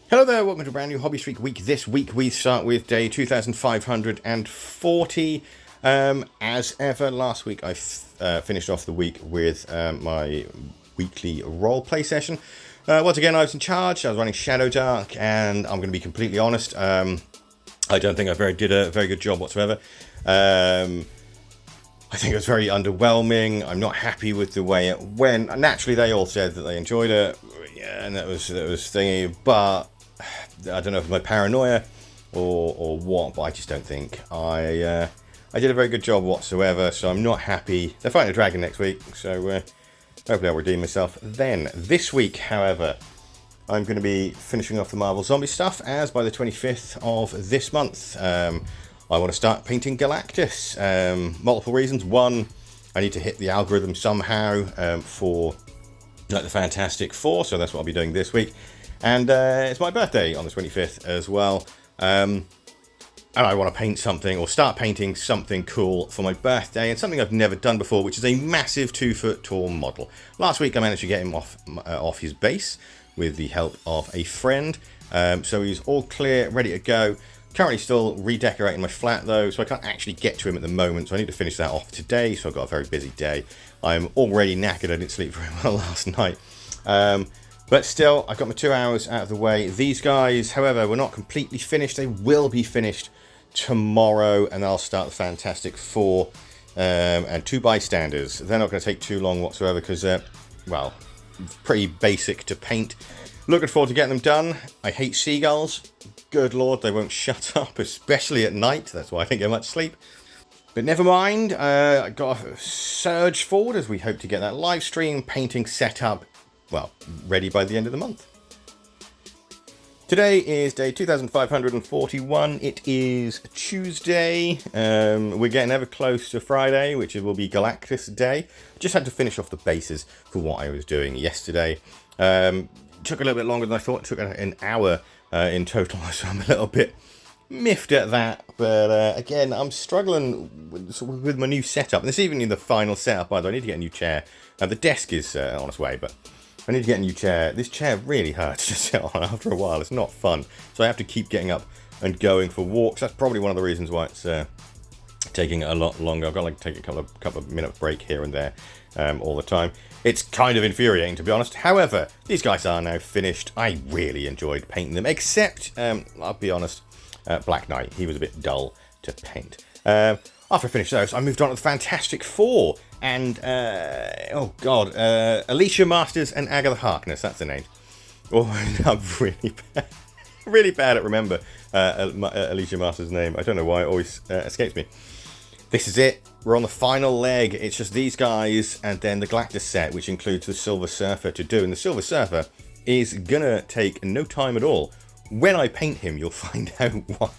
Hello there, welcome to a brand new Hobby Streak week. This week we start with day 2540. As ever, last week I finished off the week with my weekly roleplay session. Once again, I was in charge. I was running Shadow Dark, and I'm going to be completely honest. I don't think I did a very good job whatsoever. I think it was very underwhelming. I'm not happy with the way it went. Naturally, they all said that they enjoyed it, yeah, and that was thingy. But I don't know if it's my paranoia or what, but I just don't think I did a very good job whatsoever. So I'm not happy. They're fighting a dragon next week, so hopefully I'll redeem myself then. This week, however, I'm going to be finishing off the Marvel zombie stuff, as by the 25th of this month, I want to start painting Galactus. Multiple reasons. One, I need to hit the algorithm somehow for like the Fantastic Four, so that's what I'll be doing this week. And it's my birthday on the 25th as well. And I want to paint something, or start painting something cool for my birthday, and something I've never done before, which is a massive 2-foot tall model. Last week I managed to get him off his base with the help of a friend. So he's all clear, ready to go. Currently still redecorating my flat though, so I can't actually get to him at the moment, so I need to finish that off today, so I've got a very busy day. I'm already knackered, I didn't sleep very well last night. But still, I've got my 2 hours out of the way. These guys, however, were not completely finished. They will be finished tomorrow, and I'll start the Fantastic Four and 2 bystanders. They're not going to take too long whatsoever because, well, pretty basic to paint. Looking forward to getting them done. I hate seagulls. Good lord, they won't shut up, especially at night. That's why I don't get much sleep. But never mind, I got a surge forward as we hope to get that live stream painting set up, well, ready by the end of the month. Today is day 2541. It is Tuesday. We're getting ever close to Friday, which will be Galactus Day. Just had to finish off the bases for what I was doing yesterday. Took a little bit longer than I thought. It took an hour in total, so I'm a little bit miffed at that. But again, I'm struggling with my new setup. This is even the final setup, by the way. I need to get a new chair. The desk is on its way, but I need to get a new chair. This chair really hurts to sit on after a while. It's not fun. So I have to keep getting up and going for walks. That's probably one of the reasons why it's taking a lot longer. I've got to take a couple of minute break here and there all the time. It's kind of infuriating, to be honest. However, these guys are now finished. I really enjoyed painting them, except, I'll be honest, Black Knight. He was a bit dull to paint. After I finished those, I moved on to the Fantastic Four. And, oh god, Alicia Masters and Agatha Harkness, that's the name. Oh, I'm really bad at remember Alicia Masters' name. I don't know why it always escapes me. This is it. We're on the final leg. It's just these guys and then the Galactus set, which includes the Silver Surfer to do. And the Silver Surfer is gonna take no time at all. When I paint him, you'll find out why.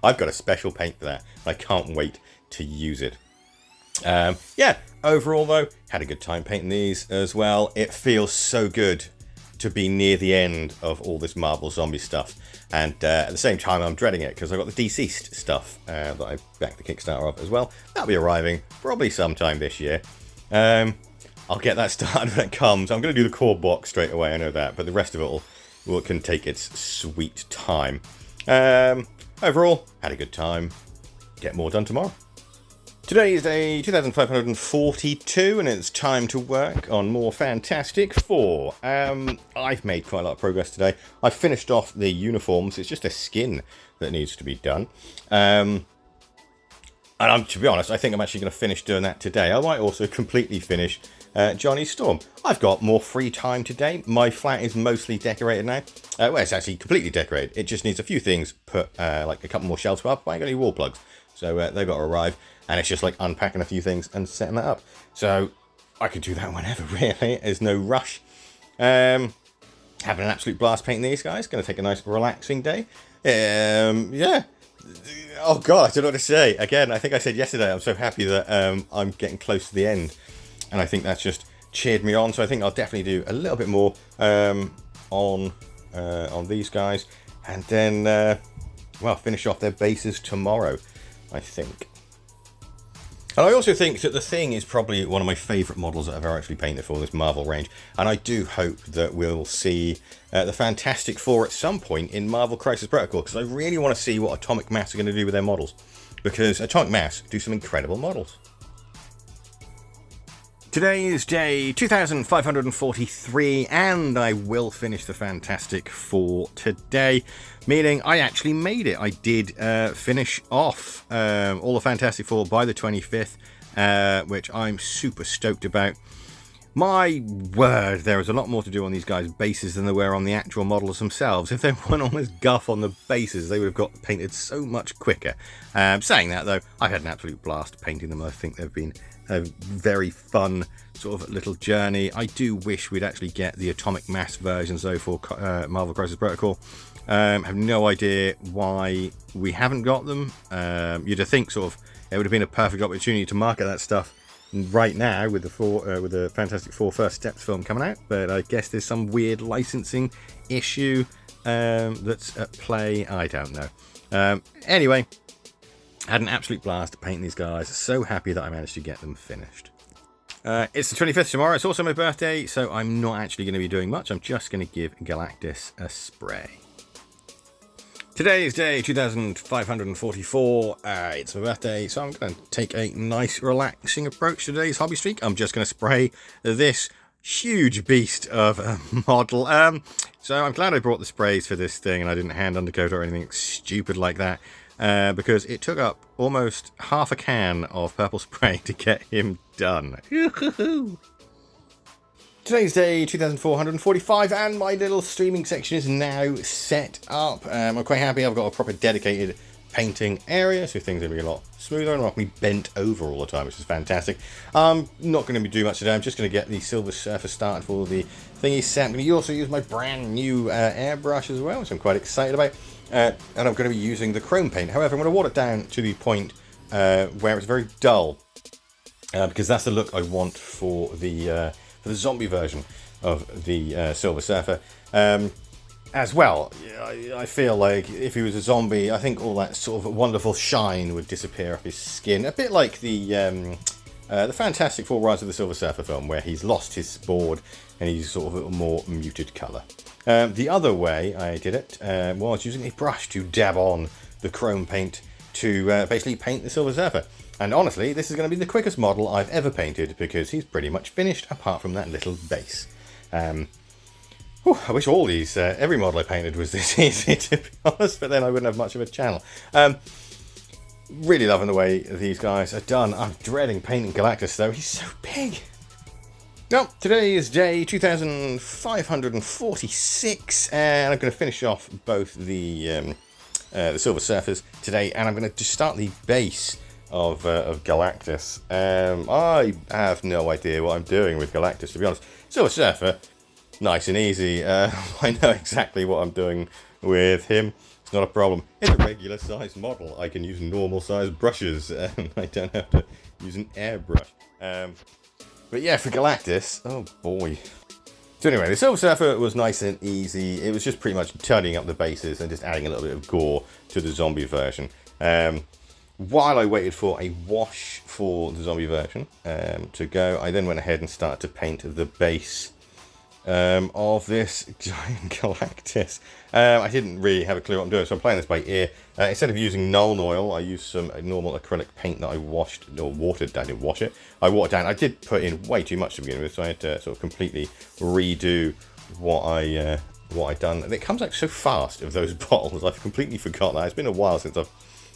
I've got a special paint for that. I can't wait to use it. Yeah, overall though, had a good time painting these as well. It feels so good to be near the end of all this Marvel zombie stuff, and at the same time I'm dreading it because I've got the Deceased stuff that I backed the Kickstarter of as well. That'll be arriving probably sometime this year. I'll get that started when it comes. I'm going to do the core box straight away, I know that, but the rest of it can take its sweet time. Overall, had a good time. Get more done tomorrow. Today is day 2542, and it's time to work on more Fantastic Four. I've made quite a lot of progress today. I've finished off the uniforms. It's just a skin that needs to be done. And to be honest, I think I'm actually going to finish doing that today. I might also completely finish Johnny's Storm. I've got more free time today. My flat is mostly decorated now. Well, it's actually completely decorated. It just needs a few things put, like a couple more shelves up. I ain't got any wall plugs. So they've got to arrive. And it's just like unpacking a few things and setting that up. So I can do that whenever, really. There's no rush. Having an absolute blast painting these guys. Going to take a nice relaxing day. Yeah. Oh, God, I don't know what to say. Again, I think I said yesterday, I'm so happy that I'm getting close to the end. And I think that's just cheered me on. So I think I'll definitely do a little bit more on these guys. And then, well, finish off their bases tomorrow, I think. And I also think that the Thing is probably one of my favourite models that I've ever actually painted for this Marvel range. And I do hope that we'll see the Fantastic Four at some point in Marvel Crisis Protocol, because I really want to see what Atomic Mass are going to do with their models. Because Atomic Mass do some incredible models. Today is day 2543, and I will finish the Fantastic Four today, meaning I actually made it. I did finish off all the Fantastic Four by the 25th, which I'm super stoked about. My word, there is a lot more to do on these guys' bases than there were on the actual models themselves. If there weren't all this guff on the bases, they would have got painted so much quicker. Saying that, though, I've had an absolute blast painting them. I think they've been a very fun sort of little journey. I do wish we'd actually get the Atomic Mass versions, though, for Marvel Crisis Protocol. Have no idea why we haven't got them. You'd think sort of it would have been a perfect opportunity to market that stuff right now with the Fantastic Four First Steps film coming out, but I guess there's some weird licensing issue that's at play. I don't know. Anyway, had an absolute blast painting these guys. So happy that I managed to get them finished. It's the 25th tomorrow. It's also my birthday, so I'm not actually going to be doing much. I'm just going to give Galactus a spray. Today is day 2544. It's my birthday, so I'm going to take a nice, relaxing approach to today's hobby streak. I'm just going to spray this huge beast of a model. So I'm glad I brought the sprays for this thing and I didn't hand undercoat or anything stupid like that, because it took up almost half a can of purple spray to get him done. Today's day 2445, and my little streaming section is now set up. I'm quite happy. I've got a proper dedicated painting area, so things are going to be a lot smoother and not going to be bent over all the time, which is fantastic. I'm not going to be doing much today. I'm just going to get the Silver Surfer started for the thingy set. I'm going to also use my brand new airbrush as well, which I'm quite excited about. And I'm going to be using the chrome paint. However, I'm going to water it down to the point where it's very dull, because that's the look I want for the zombie version of the Silver Surfer. As well, I feel like if he was a zombie, I think all that sort of wonderful shine would disappear off his skin. A bit like the Fantastic Four Rise of the Silver Surfer film, where he's lost his sword and he's sort of a more muted colour. The other way I did it was using a brush to dab on the chrome paint to basically paint the Silver Surfer. And honestly, this is going to be the quickest model I've ever painted, because he's pretty much finished apart from that little base. I wish all these, every model I painted was this easy, to be honest, but then I wouldn't have much of a channel. Really loving the way these guys are done. I'm dreading painting Galactus, though. He's so big. Well, today is day 2546, and I'm going to finish off both the Silver Surfers today, and I'm going to just start the base of Galactus. I have no idea what I'm doing with Galactus, to be honest. Silver Surfer, nice and easy. I know exactly what I'm doing with him. It's not a problem. It's a regular size model. I can use normal size brushes. I don't have to use an airbrush. But yeah, for Galactus, oh boy. So anyway, the Silver Surfer was nice and easy. It was just pretty much tidying up the bases and just adding a little bit of gore to the zombie version. While I waited for a wash for the zombie version to go, I then went ahead and started to paint the base of this giant Galactus. I didn't really have a clue what I'm doing, so I'm playing this by ear. Instead of using Nuln Oil, I used some normal acrylic paint that I washed, or watered. I didn't wash it. I watered down. I did put in way too much to begin with, so I had to sort of completely redo what I'd done. And it comes out so fast of those bottles. I've completely forgotten that. It's been a while since I've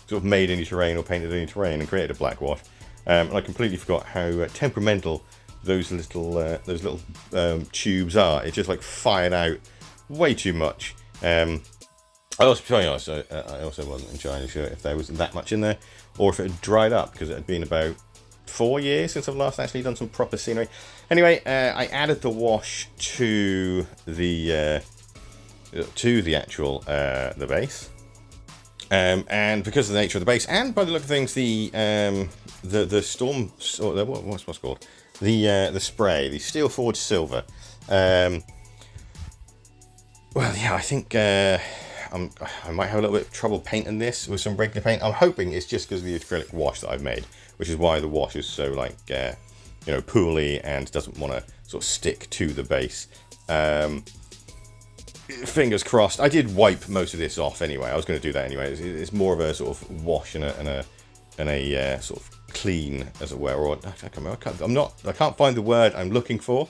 sort of made any terrain or painted any terrain and created a black wash. And I completely forgot how temperamental those little tubes are. It just like fired out way too much. I also wasn't entirely sure if there was that much in there or if it had dried up, because it had been about 4 years since I've last actually done some proper scenery. Anyway, I added the wash to the actual the base, and because of the nature of the base, and by the look of things, the storm, or what's called the spray, the Steel Forged Silver. Well, yeah, I think I might have a little bit of trouble painting this with some regular paint. I'm hoping it's just because of the acrylic wash that I've made, which is why the wash is so like, you know, pooly and doesn't want to sort of stick to the base. Fingers crossed. I did wipe most of this off anyway. I was going to do that anyway. It's more of a sort of wash and a sort of clean, as it were. Or I can't find the word I'm looking for.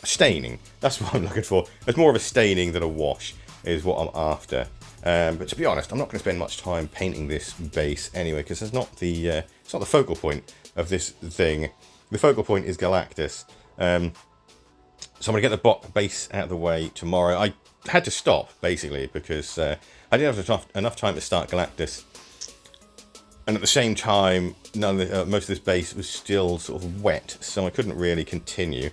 Staining. That's what I'm looking for. It's more of a staining than a wash is what I'm after. But to be honest, I'm not going to spend much time painting this base anyway, because it's not the focal point of this thing. The focal point is Galactus. So I'm going to get the base out of the way tomorrow. I had to stop, basically, because I didn't have enough time to start Galactus. And at the same time, most of this base was still sort of wet, so I couldn't really continue.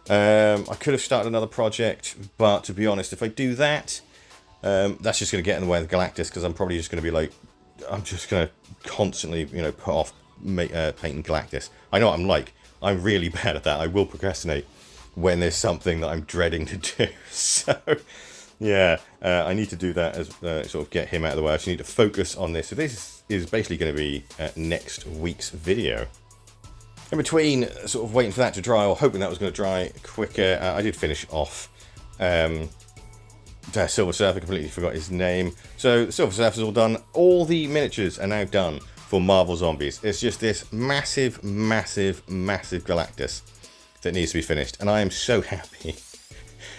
I could have started another project, but to be honest, if I do that, that's just going to get in the way of Galactus, because I'm probably just going to be like, I'm just going to constantly, you know, put off painting Galactus. I know what I'm like. I'm really bad at that. I will procrastinate when there's something that I'm dreading to do. So, yeah, I need to do that as sort of get him out of the way. I just need to focus on this. So this is basically going to be next week's video. In between sort of waiting for that to dry, or hoping that was going to dry quicker, I did finish off Silver Surfer. Completely forgot his name. So the Silver Surfer's all done. All the miniatures are now done for Marvel Zombies. It's just this massive, massive, massive Galactus that needs to be finished, and I am so happy.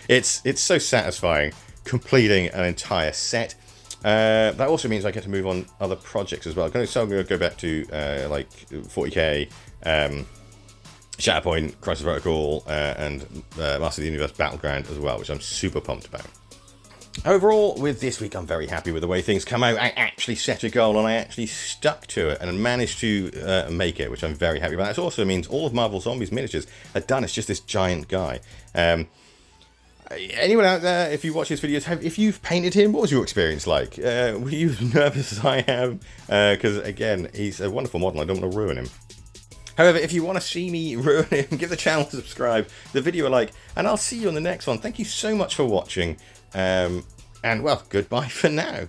It's so satisfying completing an entire set. That also means I get to move on other projects as well. So I'm going to go back to like 40k, Shatterpoint, Crisis Protocol, and Master of the Universe Battleground as well, which I'm super pumped about. Overall, with this week, I'm very happy with the way things come out. I actually set a goal and I actually stuck to it and managed to make it, which I'm very happy about. It also means all of Marvel Zombies miniatures are done. It's just this giant guy. Anyone out there, if you watch his videos, if you've painted him, what was your experience like? Were you as nervous as I am? Because, again, he's a wonderful model. I don't want to ruin him. However, if you want to see me ruin him, give the channel a subscribe, the video a like, and I'll see you on the next one. Thank you so much for watching. And, well, goodbye for now.